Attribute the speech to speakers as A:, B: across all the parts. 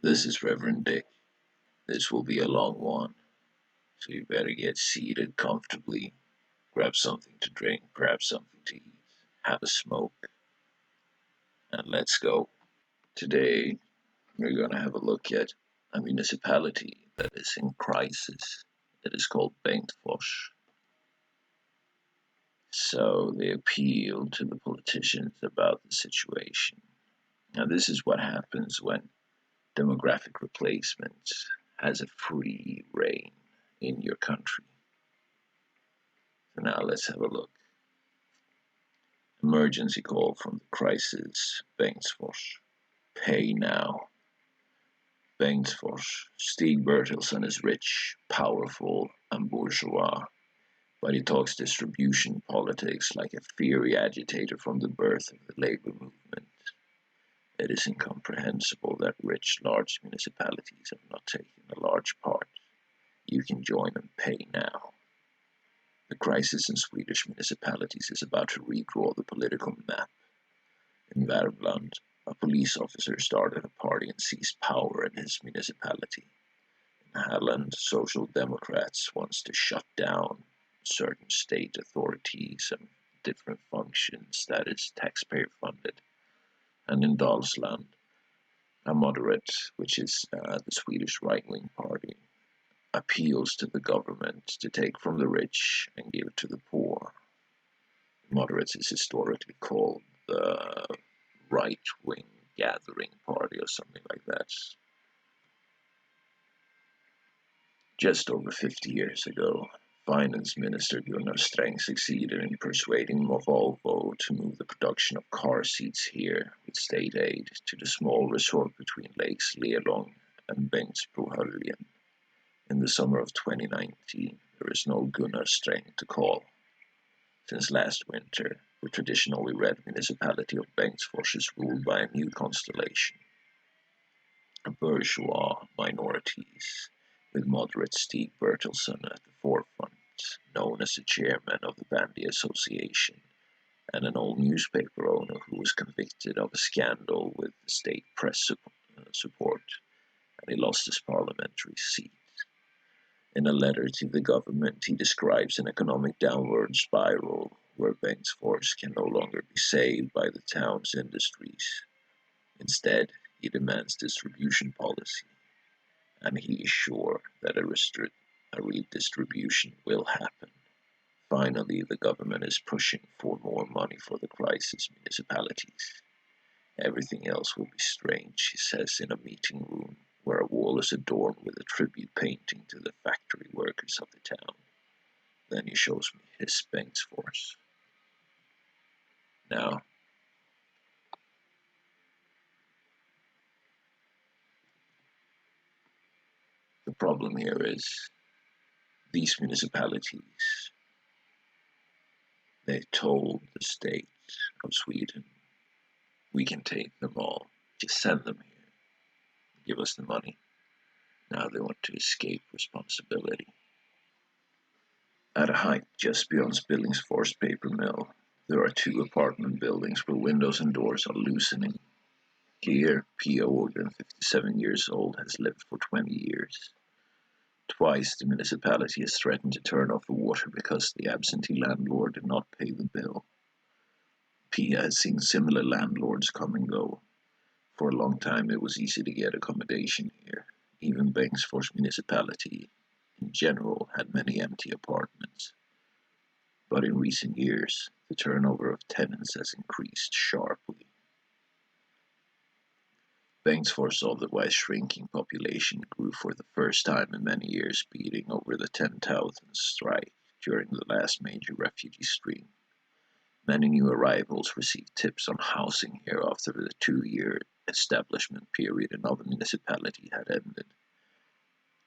A: This is Reverend Dick. This will be a long one, so you better get seated comfortably, grab something to drink, perhaps something to eat, have a smoke, and let's go. Today, we're going to have a look at a municipality that is in crisis. It is called Bengtsfors. So they appeal to the politicians about the situation. Now, this is what happens when demographic replacement has a free reign in your country. So now let's have a look. Emergency call from the crisis Bengtsfors. Pay now. Bengtsfors. Stig Bertilsson is rich, powerful, and bourgeois, but he talks distribution politics like a fiery agitator from the birth of the labor movement. It is incomprehensible that rich, large municipalities have not taken a large part. You can join and pay now. The crisis in Swedish municipalities is about to redraw the political map. In Värmland, a police officer started a party and seized power in his municipality. In Halland, Social Democrats wants to shut down certain state authorities and different functions that is taxpayer funded. And in Dalsland, a moderate, which is the Swedish right-wing party, appeals to the government to take from the rich and give to the poor. Moderates is historically called the right-wing gathering party or something like that. Just over 50 years ago, Finance Minister Gunnar Sträng succeeded in persuading Volvo to move the production of car seats here with state aid to the small resort between Lakes Lelong and Bengtsbrohöljen. In the summer of 2019, there is no Gunnar Sträng to call. Since last winter, the traditionally red municipality of Bengtsfors is ruled by a new constellation. Bourgeois minorities, with moderate Stig Bertilsson at the forefront, known as the chairman of the Bandy Association, and an old newspaper owner who was convicted of a scandal with the state press support, and he lost his parliamentary seat. In a letter to the government, he describes an economic downward spiral where Bengtsfors can no longer be saved by the town's industries. Instead, he demands distribution policy, and he is sure that a redistribution will happen. Finally, the government is pushing for more money for the crisis municipalities. Everything else will be strange, he says in a meeting room, where a wall is adorned with a tribute painting to the factory workers of the town. Then he shows me his Bengtsfors. Now, the problem here is these municipalities, they told the state of Sweden, we can take them all, just send them here, give us the money. Now they want to escape responsibility. At a height just beyond Billingsfors paper mill, there are two apartment buildings where windows and doors are loosening. Here, Pia Ågren, 57 years old, has lived for 20 years. Twice the municipality has threatened to turn off the water because the absentee landlord did not pay the bill. Pia has seen similar landlords come and go. For a long time it was easy to get accommodation here. Even Bengtsfors municipality in general had many empty apartments. But in recent years, the turnover of tenants has increased sharply. Bengtsfors' otherwise shrinking population grew for the first time in many years, beating over the 10,000 strike during the last major refugee stream. Many new arrivals received tips on housing here after the 2-year establishment period in other municipality had ended.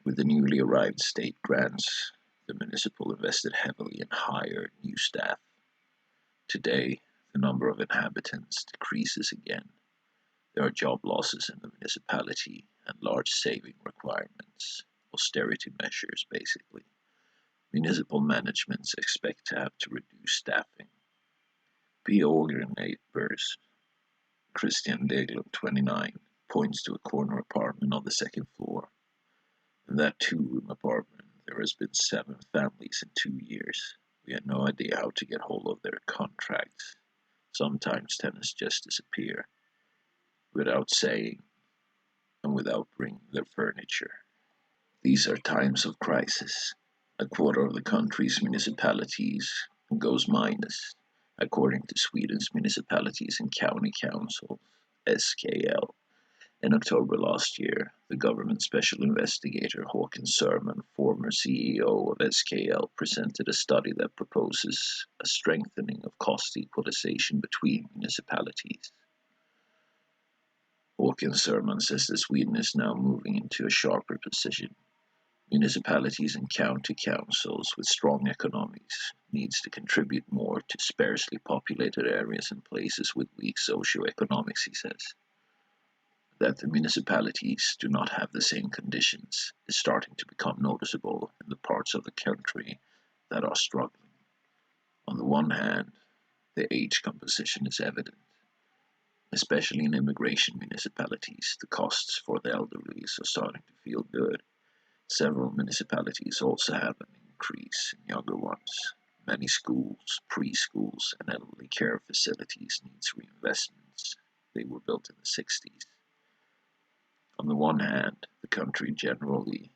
A: With the newly arrived state grants, the municipal invested heavily and hired new staff. Today, the number of inhabitants decreases again. There are job losses in the municipality and large saving requirements, austerity measures basically. Municipal managements expect to have to reduce staffing. Pia Ågren neighbors Christian Deglund, 29, points to a corner apartment on the second floor. In that two-room apartment, there has been 7 families in 2 years. We had no idea how to get hold of their contracts. Sometimes tenants just disappear, without saying and without bringing their furniture. These are times of crisis. A quarter of the country's municipalities goes minus, according to Sweden's Municipalities and County Council, (SKL). In October last year, the government special investigator Håkan Sörman, former CEO of SKL, presented a study that proposes a strengthening of cost equalization between municipalities. Håkan Sörman says that Sweden is now moving into a sharper position. Municipalities and county councils with strong economies needs to contribute more to sparsely populated areas and places with weak socioeconomics, he says. That the municipalities do not have the same conditions is starting to become noticeable in the parts of the country that are struggling. On the one hand, the age composition is evident. Especially in immigration municipalities, the costs for the elderly are starting to feel good. Several municipalities also have an increase in younger ones. Many schools, preschools, and elderly care facilities needs reinvestments. They were built in the 60s. On the one hand, the country generally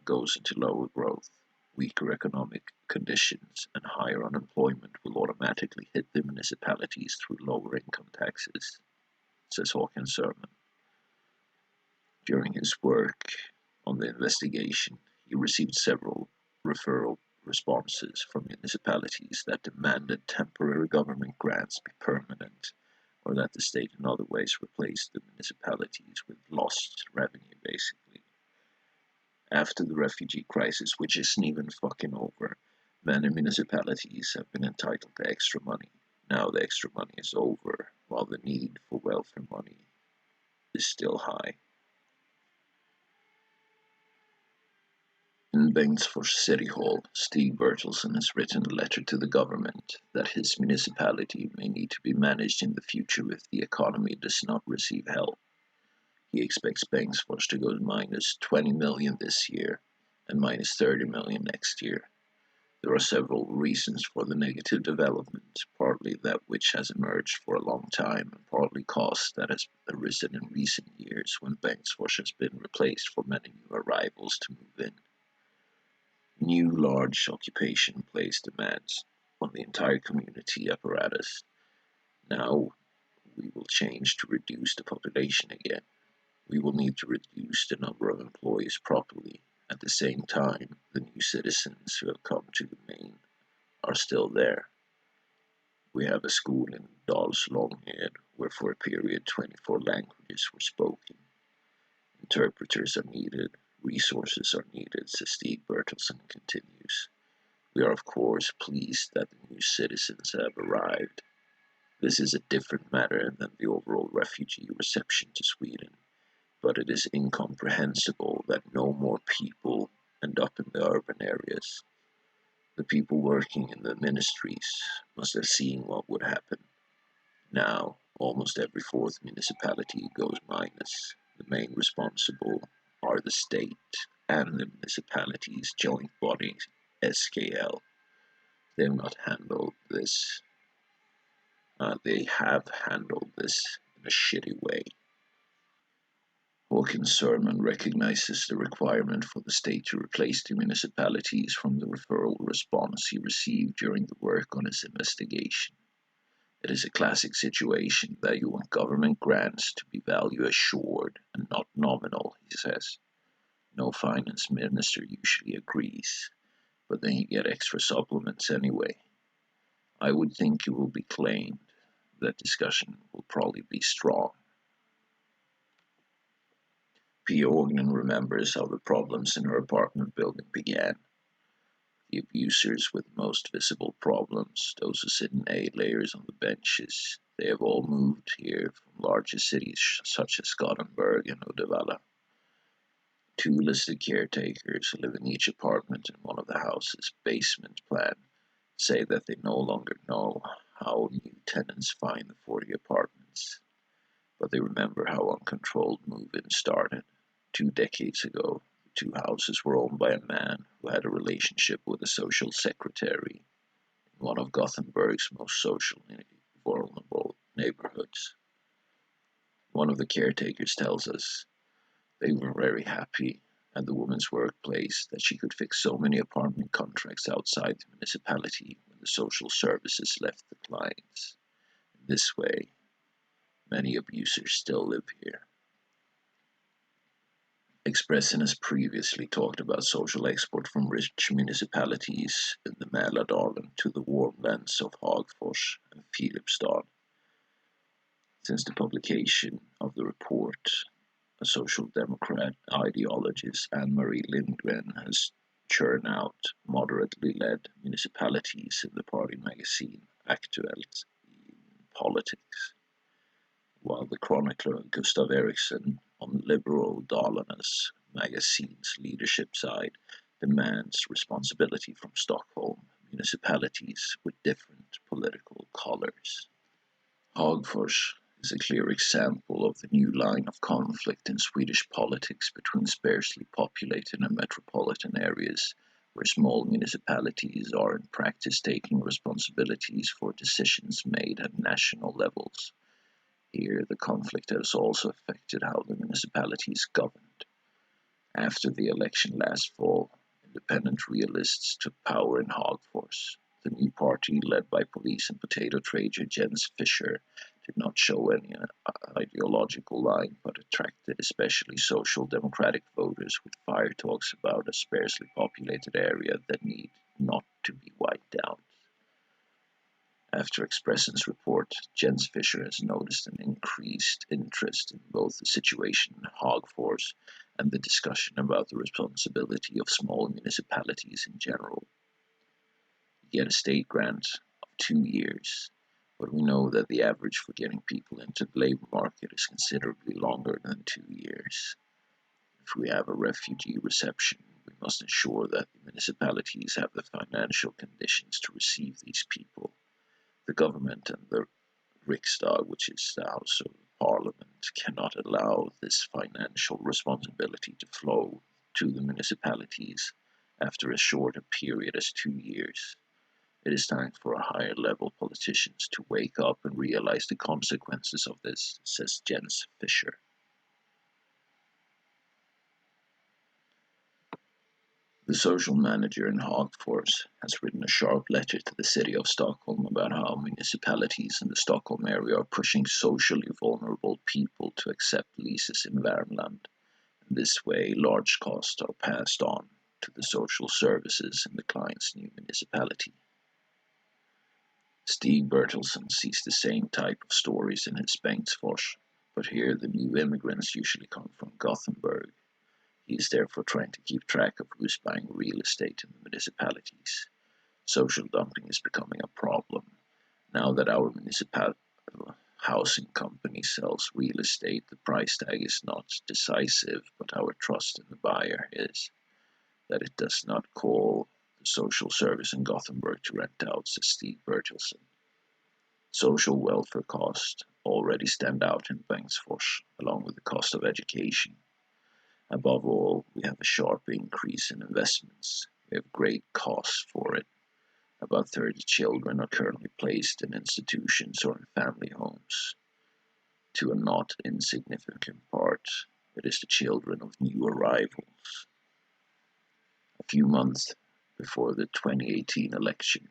A: goes into lower growth. Weaker economic conditions and higher unemployment will automatically hit the municipalities through lower income taxes, says Håkan Sörman. During his work on the investigation, he received several referral responses from municipalities that demanded temporary government grants be permanent, or that the state in other ways replaced the municipalities with lost revenue, basically. After the refugee crisis, which isn't even fucking over, many municipalities have been entitled to extra money. Now the extra money is over, while the need for welfare money is still high. In Bengtsfors City Hall, Stig Bertilsson has written a letter to the government that his municipality may need to be managed in the future if the economy does not receive help. He expects Bengtsfors to go to minus 20 million this year and minus 30 million next year. There are several reasons for the negative development, partly that which has emerged for a long time, and partly cost that has arisen in recent years when Bengtsfors has been replaced for many new arrivals to move in. New large occupation place demands on the entire community apparatus. Now we will change to reduce the population again. We will need to reduce the number of employees properly. At the same time, the new citizens who have come to the main are still there. We have a school in Dals Långhed where for a period 24 languages were spoken. Interpreters are needed, resources are needed, says Stig Bertilsson continues. We are of course pleased that the new citizens have arrived. This is a different matter than the overall refugee reception to Sweden, but it is incomprehensible that no more people end up in the urban areas. The people working in the ministries must have seen what would happen. Now, almost every 4th municipality goes minus. The main responsible are the state and the municipality's joint body, SKL. They have not handled this. They have handled this in a shitty way. Håkan Sörman recognizes the requirement for the state to replace the municipalities from the referral response he received during the work on his investigation. It is a classic situation that you want government grants to be value assured and not nominal, he says. No finance minister usually agrees, but then you get extra supplements anyway. I would think it will be claimed that discussion will probably be strong. Pia Ognen remembers how the problems in her apartment building began. The abusers with most visible problems, those who sit in A layers on the benches, they have all moved here from larger cities such as Gothenburg and Uddevalla. 2 listed caretakers who live in each apartment in one of the house's basement plan say that they no longer know how new tenants find the 40 apartments. but they remember how uncontrolled move-in started. 2 decades ago, the two houses were owned by a man who had a relationship with a social secretary in one of Gothenburg's most socially vulnerable neighborhoods. One of the caretakers tells us they were very happy at the woman's workplace that she could fix so many apartment contracts outside the municipality when the social services left the clients. In this way, many abusers still live here. Expressen has previously talked about social export from rich municipalities in the Mälardalen to the warm lands of Hagfors and Filipstad. Since the publication of the report, a social democrat ideologist Anne-Marie Lindgren has churned out moderately led municipalities in the party magazine Aktuellt in Politics, while the chronicler Gustav Eriksson on liberal Dalarnas magazine's leadership side demands responsibility from Stockholm municipalities with different political colors. Hagfors is a clear example of the new line of conflict in Swedish politics between sparsely populated and metropolitan areas, where small municipalities are in practice taking responsibilities for decisions made at national levels. Here, the conflict has also affected how the municipality is governed. After the election last fall, independent realists took power in Hagfors. The new party, led by police and potato trader Jens Fischer, did not show any ideological line but attracted especially social democratic voters with fire talks about a sparsely populated area that need not to be wiped out. After Expressen's report, Jens Fischer has noticed an increased interest in both the situation in Hagfors and the discussion about the responsibility of small municipalities in general. You get a state grant of 2 years, but we know that the average for getting people into the labor market is considerably longer than 2 years. If we have a refugee reception, we must ensure that the municipalities have the financial conditions to receive these people. The government and the Riksdag, which is the House of Parliament, cannot allow this financial responsibility to flow to the municipalities after as short a period as 2 years. It is time for higher level politicians to wake up and realize the consequences of this, says Jens Fischer. The social manager in Hagfors has written a sharp letter to the city of Stockholm about how municipalities in the Stockholm area are pushing socially vulnerable people to accept leases in Värmland. In this way, large costs are passed on to the social services in the client's new municipality. Stig Bertilsson sees the same type of stories in his Bengtsfors, but here the new immigrants usually come from Gothenburg. He is therefore trying to keep track of who is buying real estate in the municipalities. Social dumping is becoming a problem. Now that our municipal housing company sells real estate, the price tag is not decisive, but our trust in the buyer is. That it does not call the social service in Gothenburg to rent out, says Stig Bertilsson. Social welfare costs already stand out in Bengtsfors, along with the cost of education. Above all, we have a sharp increase in investments. We have great costs for it. About 30 children are currently placed in institutions or in family homes. To a not insignificant part, it is the children of new arrivals. A few months before the 2018 election,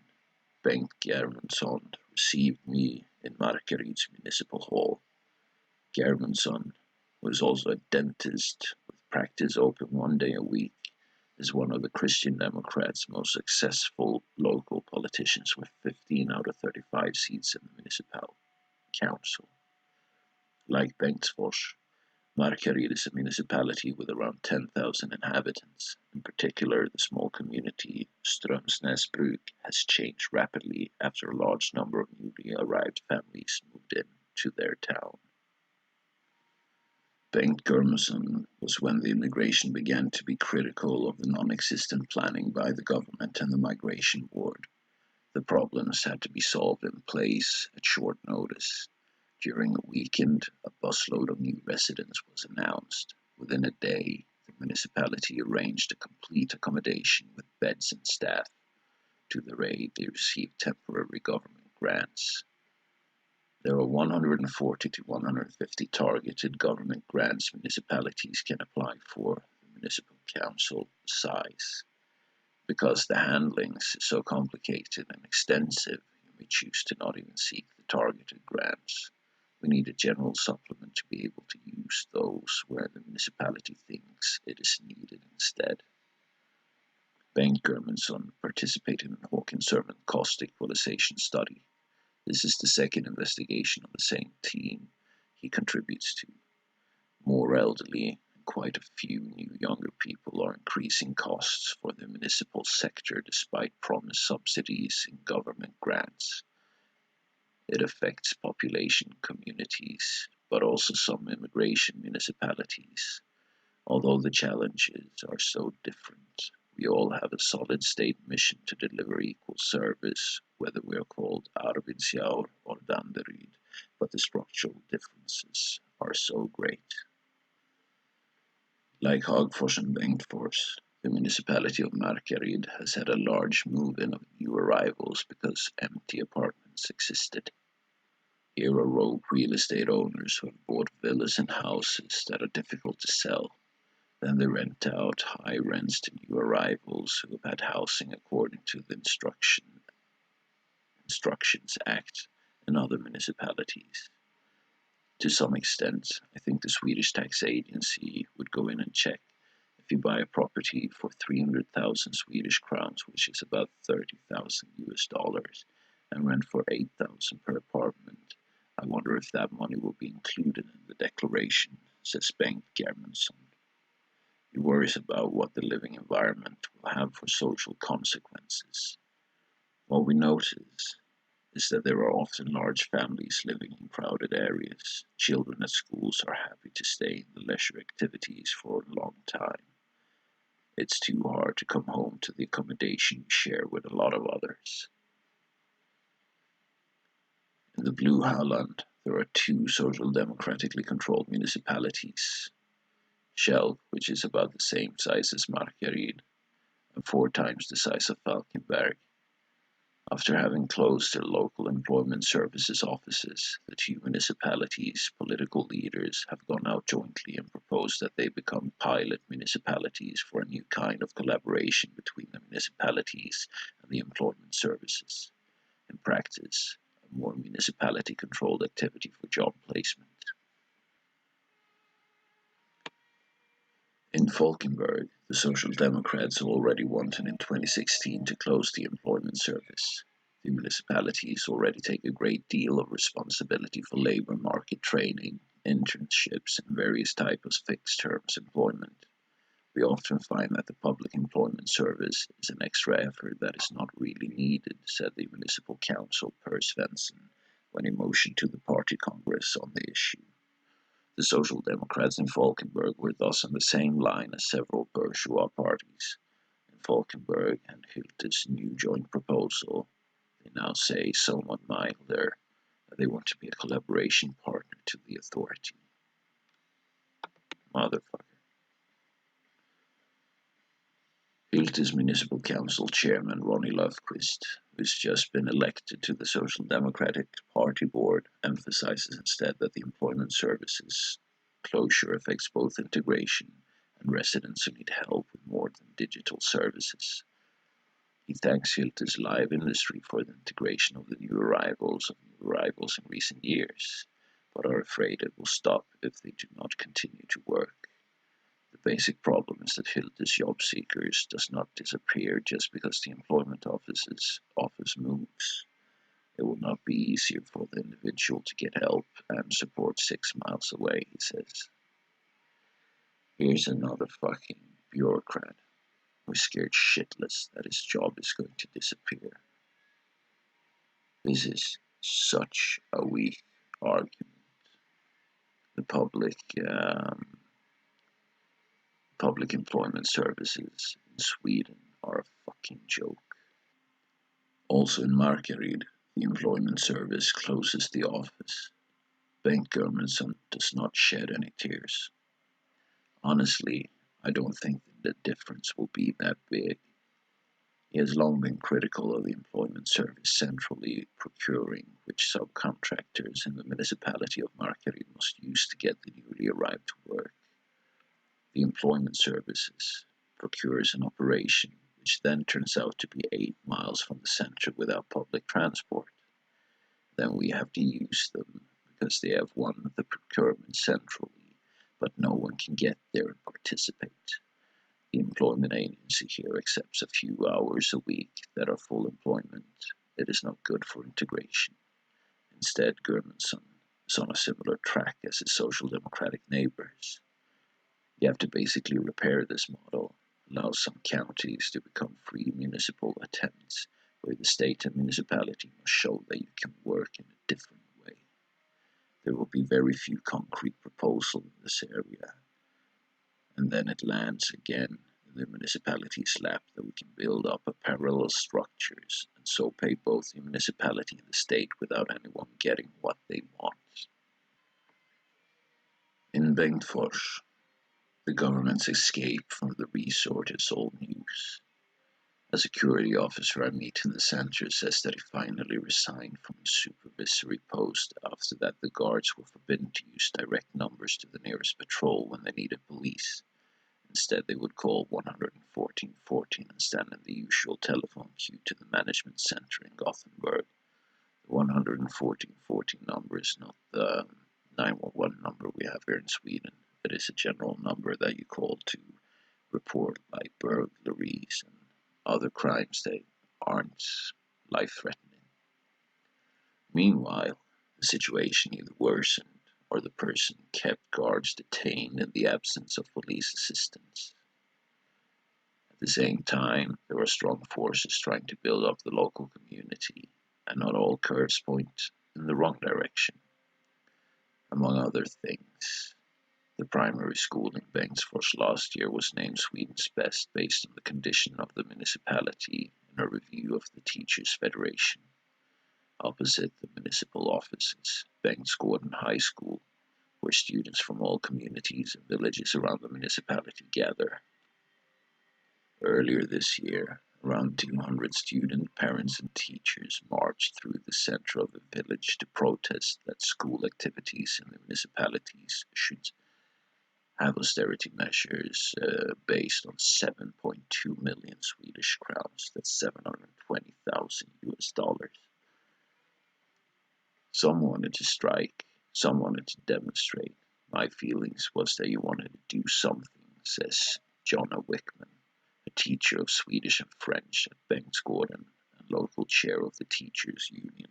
A: Bengt Germundsson received me in Markaryd's Municipal Hall. Germundsson, who is also a dentist with practice open 1 day a week, is one of the Christian Democrats' most successful local politicians with 15 out of 35 seats in the municipal council. Like Bengtsfors, Markaryd is a municipality with around 10,000 inhabitants. In particular, the small community Strömsnäsbruk has changed rapidly after a large number of newly arrived families moved in to their town. Bengt Germundsson was when the immigration began to be critical of the non-existent planning by the government and the migration board. The problems had to be solved in place at short notice. During a weekend, a busload of new residents was announced. Within a day, the municipality arranged a complete accommodation with beds and staff. To their aid, they received temporary government grants. There are 140 to 150 targeted government grants municipalities can apply for the municipal council size. Because the handlings is so complicated and extensive, you may choose to not even seek the targeted grants. We need a general supplement to be able to use those where the municipality thinks it is needed instead. Bengt Germundsson participated in Hawkins' cost equalization study. This is the second investigation of the same team he contributes to. More elderly and quite a few new younger people are increasing costs for the municipal sector despite promised subsidies and government grants. It affects population communities, but also some immigration municipalities. Although the challenges are so different, we all have a solid state mission to deliver equal service, whether we are called Arvidsjaur or Danderyd, but the structural differences are so great. Like Hagfors and Bengtsfors, the municipality of Markaryd has had a large move-in of new arrivals because empty apartments existed. Here are rogue real estate owners who have bought villas and houses that are difficult to sell. Then they rent out high rents to new arrivals who have had housing according to the Instructions Act in other municipalities. To some extent, I think the Swedish tax agency would go in and check if you buy a property for 300,000 Swedish crowns, which is about 30,000 US dollars, and rent for 8,000 per apartment. I wonder if that money will be included in the declaration, says Bengt Germundsson. He worries about what the living environment will have for social consequences. What we notice is that there are often large families living in crowded areas. Children at schools are happy to stay in the leisure activities for a long time. It's too hard to come home to the accommodation you share with a lot of others. In the Blue Highland, there are two social democratically controlled municipalities. Shell, which is about the same size as Markaryd, and 4 times the size of Falkenberg. After having closed their local employment services offices, the two municipalities' political leaders have gone out jointly and proposed that they become pilot municipalities for a new kind of collaboration between the municipalities and the employment services. In practice, a more municipality-controlled activity for job placement. In Falkenberg, the Social Democrats already wanted in 2016 to close the employment service. The municipalities already take a great deal of responsibility for labor market training, internships, and various types of fixed-term employment. We often find that the public employment service is an extra effort that is not really needed, said the municipal council Per Svensson when he motioned to the party congress on the issue. The Social Democrats in Falkenberg were thus on the same line as several bourgeois parties. In Falkenberg and Hylte's new joint proposal, they now say somewhat milder that they want to be a collaboration partner to the authority. Motherfucker. Hylte's Municipal Council Chairman Ronnie Löfqvist, who's just been elected to the Social Democratic Party board, emphasizes instead that the employment services closure affects both integration and residents who need help with more than digital services. He thanks Hylte's live industry for the integration of the new arrivals in recent years, but are afraid it will stop if they do not continue to work. The basic problem is that Hylte's job seekers does not disappear just because the employment office moves. It will not be easier for the individual to get help and support 6 miles away, he says. Here's another fucking bureaucrat who's scared shitless that his job is going to disappear. This is such a weak argument. The public employment services in Sweden are a fucking joke. Also in Markaryd, the employment service closes the office. Bengt Gudmundsson does not shed any tears. Honestly, I don't think the difference will be that big. He has long been critical of the employment service centrally procuring which subcontractors in the municipality of Markaryd must use to get the newly arrived to work. The employment services procures an operation which then turns out to be 8 miles from the center without public transport. Then we have to use them because they have won the procurement centrally, but no one can get there and participate. The employment agency here accepts a few hours a week that are full employment. It is not good for integration. Instead, Gudmundsson is on a similar track as his social democratic neighbors. You have to basically repair this model, allow some counties to become free municipal attempts, where the state and municipality must show that you can work in a different way. There will be very few concrete proposals in this area, and then it lands again in the municipality's lap that we can build up a parallel structures and so pay both the municipality and the state without anyone getting what they want. In Bengtsfors, the government's escape from the resort is old news. A security officer I meet in the center says that he finally resigned from his supervisory post after that the guards were forbidden to use direct numbers to the nearest patrol when they needed police. Instead, they would call 11414 and stand in the usual telephone queue to the management center in Gothenburg. The 11414 number is not the 911 number we have here in Sweden. It is a general number that you call to report like burglaries and other crimes that aren't life-threatening. Meanwhile, the situation either worsened or the person kept guards detained in the absence of police assistance. At the same time, there are strong forces trying to build up the local community, and not all curves point in the wrong direction. Among other things, the primary school in Bengtsfors last year was named Sweden's best based on the condition of the municipality in a review of the Teachers' Federation. Opposite the municipal offices, Bengtsgården High School, where students from all communities and villages around the municipality gather. Earlier this year, around 200 students, parents and teachers marched through the center of the village to protest that school activities in the municipalities should have austerity measures based on 7.2 million Swedish crowns, that's 720,000 US dollars. Some wanted to strike, some wanted to demonstrate. My feelings was that you wanted to do something, says Jonna Wickman, a teacher of Swedish and French at Bengtsgården and local chair of the teachers union.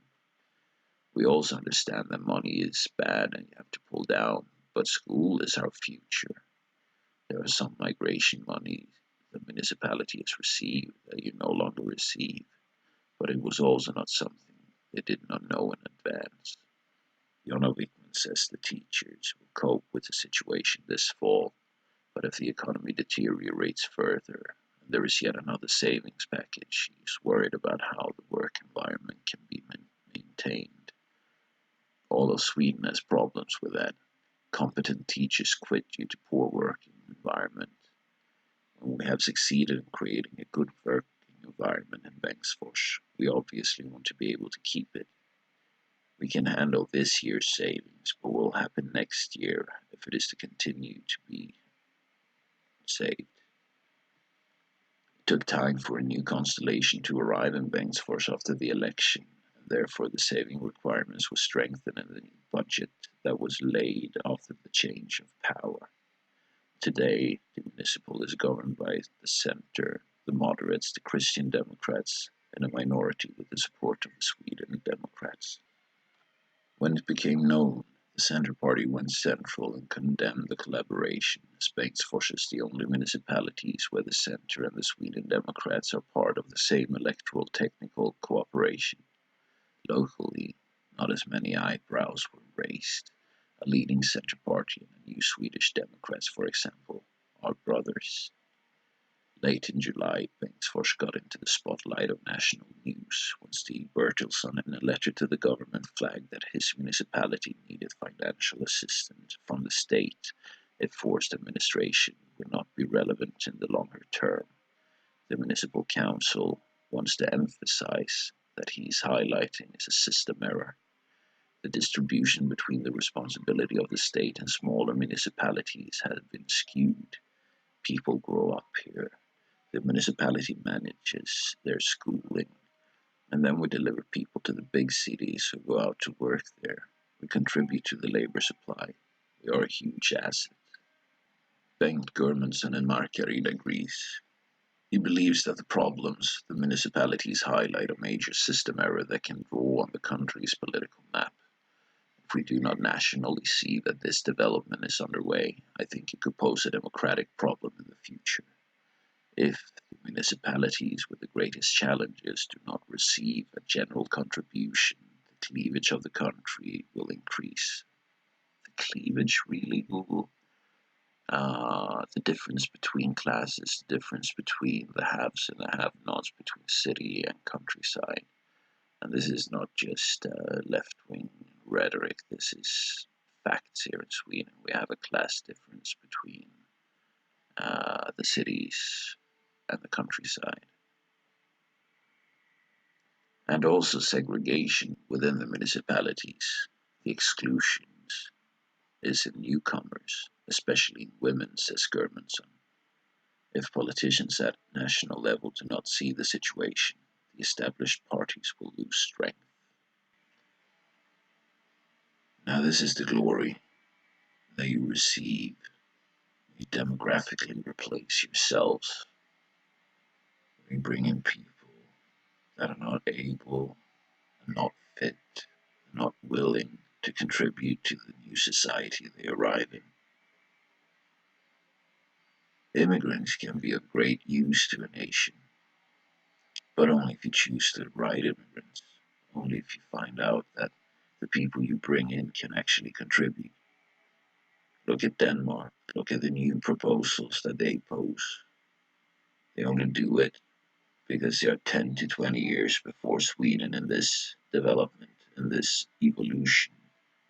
A: We also understand that money is bad and you have to pull down, but school is our future. There are some migration money the municipality has received that you no longer receive, but it was also not something they did not know in advance. Jonna Wickman says the teachers will cope with the situation this fall, but if the economy deteriorates further and there is yet another savings package, she's worried about how the work environment can be maintained. All of Sweden has problems with that. Competent teachers quit due to poor working environment. When we have succeeded in creating a good working environment in Bengtsfors, we obviously want to be able to keep it. We can handle this year's savings, but what will happen next year if it is to continue to be saved? It took time for a new constellation to arrive in Bengtsfors after the election, and therefore the saving requirements were strengthened in the new budget that was laid after the change of power. Today, the municipal is governed by the center, the moderates, the Christian Democrats, and a minority with the support of the Sweden Democrats. When it became known, the Center Party went central and condemned the collaboration, as Bengtsfors is the only municipalities where the Center and the Sweden Democrats are part of the same electoral technical cooperation. Locally, not as many eyebrows were raised. A leading Center Party and the New Swedish Democrats, for example, are brothers. Late in July, Bengtsfors got into the spotlight of national news when Steve Bertilsson, in a letter to the government, flagged that his municipality needed financial assistance from the state if forced administration would not be relevant in the longer term. The municipal council wants to emphasize that he is highlighting is a system error. The distribution between the responsibility of the state and smaller municipalities has been skewed. People grow up here. The municipality manages their schooling, and then we deliver people to the big cities who go out to work there. We contribute to the labor supply. We are a huge asset. Bengt Gurmansson in Markaryd agrees. He believes that the problems the municipalities highlight a major system error that can draw on the country's political map. If we do not nationally see that this development is underway, I think it could pose a democratic problem in the future. If the municipalities with the greatest challenges do not receive a general contribution, the cleavage of the country will increase. The cleavage, really, Google? The difference between classes, the difference between the haves and the have-nots, between city and countryside. And this is not just left-wing rhetoric, this is facts here in Sweden. We have a class difference between the cities and the countryside. And also segregation within the municipalities. The exclusions is in newcomers, especially in women, says Gurmansson. If politicians at national level do not see the situation, the established parties will lose strength. Now this is the glory that you receive. You demographically replace yourselves. You bring in people that are not able, not fit, not willing to contribute to the new society they arrive in. Immigrants can be of great use to a nation, but only if you choose the right immigrants, only if you find out that the people you bring in can actually contribute. Look at Denmark, look at the new proposals that they pose. They only do it because they are 10 to 20 years before Sweden in this development, in this evolution,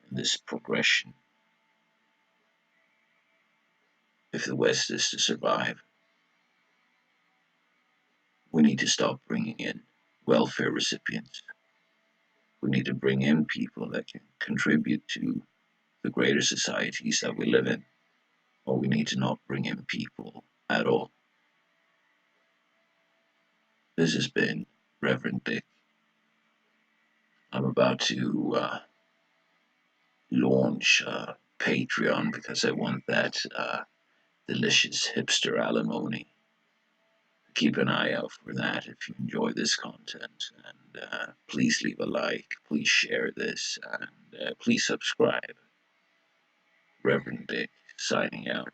A: in this progression. If the West is to survive, we need to stop bringing in welfare recipients. We need to bring in people that can contribute to the greater societies that we live in, or we need to not bring in people at all. This has been Reverend Dick. I'm about to launch Patreon because I want that delicious hipster alimony. Keep an eye out for that if you enjoy this content, and please leave a like, please share this, and please subscribe. Reverend Dick signing out.